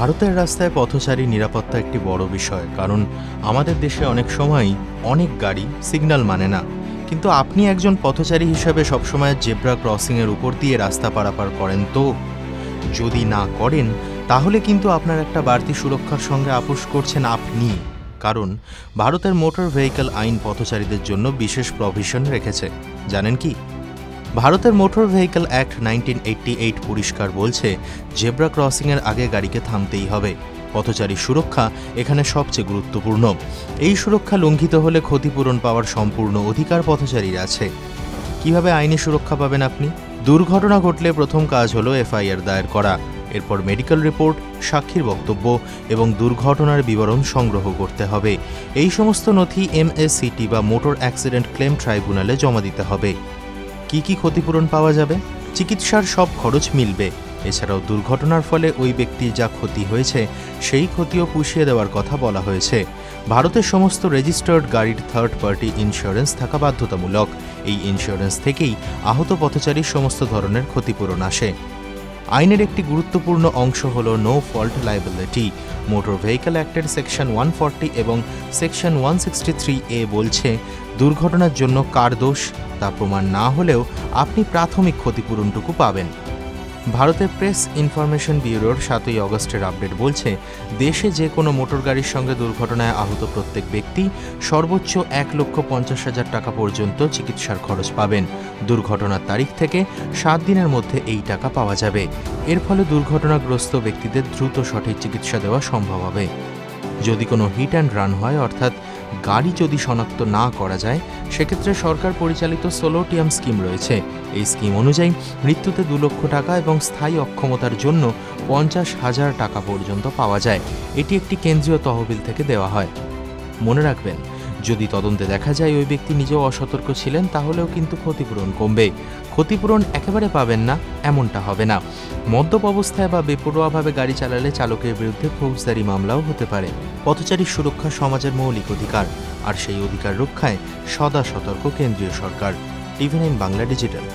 ভারতের রাস্তায় পথচারী নিরাপত্তা একটি বড় বিষয়, কারণ আমাদের দেশে অনেক সময় অনেক গাড়ি সিগন্যাল মানে না। কিন্তু আপনি একজন পথচারী হিসেবে সবসময় জেব্রা ক্রসিংয়ের উপর দিয়ে রাস্তা পারাপার করেন তো? যদি না করেন তাহলে কিন্তু আপনার একটা বাড়তি সুরক্ষার সঙ্গে আপোষ করছেন আপনি। কারণ ভারতের মোটর ভেহিকল আইন পথচারীদের জন্য বিশেষ প্রভিশন রেখেছে। জানেন কি? ভারতের মোটর ভেহিকল অ্যাক্ট 1988 পরিষ্কার বলছে, জেব্রা ক্রসিংয়ের আগে গাড়িকে থামতেই হবে। পথচারী সুরক্ষা এখানে সবচেয়ে গুরুত্বপূর্ণ। এই সুরক্ষা লঙ্ঘিত হলে ক্ষতিপূরণ পাওয়ার সম্পূর্ণ অধিকার পথচারীর আছে। কিভাবে আইনি সুরক্ষা পাবেন আপনি? দুর্ঘটনা ঘটলে প্রথম কাজ হলো এফআইআর দায়ের করা। এরপর মেডিকেল রিপোর্ট, সাক্ষীর বক্তব্য এবং দুর্ঘটনার বিবরণ সংগ্রহ করতে হবে। এই সমস্ত নথি এমএসসিটি বা মোটর অ্যাক্সিডেন্ট ক্লেম ট্রাইব্যুনালে জমা দিতে হবে। কি কি ক্ষতিপূরণ পাওয়া যাবে? চিকিৎসার সব খরচ মিলবে। এছাড়াও দুর্ঘটনার ফলে ওই ব্যক্তির যা ক্ষতি হয়েছে সেই ক্ষতিও পুষিয়ে দেওয়ার কথা বলা হয়েছে। ভারতের সমস্ত রেজিস্টার্ড গাড়ির থার্ড পার্টি ইন্স্যুরেন্স থাকা বাধ্যতামূলক। এই ইন্স্যুরেন্স থেকেই আহত পথচারীর সমস্ত ধরনের ক্ষতিপূরণ আসে। আইনের একটি গুরুত্বপূর্ণ অংশ হল no fault liability. Motor vehicle অ্যাক্টের সেকশন 140 এবং সেকশন 163A বলছে, দুর্ঘটনার জন্য কার দোষ তা প্রমাণ না হলেও আপনি প্রাথমিক ক্ষতিপূরণটুকু পাবেন। ভারতের প্রেস ইনফরমেশন ব্যুরোর 7ই অগস্টের আপডেট বলছে, দেশে যে কোনো মোটর গাড়ির সঙ্গে দুর্ঘটনায় আহত প্রত্যেক ব্যক্তি সর্বোচ্চ 1,50,000 টাকা পর্যন্ত চিকিৎসার খরচ পাবেন। দুর্ঘটনার তারিখ থেকে 7 দিনের মধ্যে এই টাকা পাওয়া যাবে। এর ফলে দুর্ঘটনাগ্রস্ত ব্যক্তিদের দ্রুত সঠিক চিকিৎসা দেওয়া সম্ভব হবে। যদি কোনো হিট অ্যান্ড রান হয়, অর্থাৎ গাড়ি যদি শনাক্ত না করা যায়, সেক্ষেত্রে সরকার পরিচালিত সোলোটিয়াম স্কিম রয়েছে। এই স্কিম অনুযায়ী মৃত্যুতে 2 লক্ষ টাকা এবং স্থায়ী অক্ষমতার জন্য 50,000 টাকা পর্যন্ত পাওয়া যায়। এটি একটি কেন্দ্রীয় তহবিল থেকে দেওয়া হয়। মনে রাখবেন, যদি তদন্তে দেখা যায় ওই ব্যক্তি নিজেও অসতর্ক ছিলেন, তাহলেও কিন্তু ক্ষতিপূরণ কমবে। ক্ষতিপূরণ একেবারে পাবেন না এমনটা হবে না। মদ্যপ অবস্থায় বা বেপরোয়াভাবে গাড়ি চালালে চালকের বিরুদ্ধে ফৌজদারি মামলাও হতে পারে। পথচারীর সুরক্ষা সমাজের মৌলিক অধিকার, আর সেই অধিকার রক্ষায় সদা সতর্ক কেন্দ্রীয় সরকার। টিভি9 বাংলা ডিজিটাল।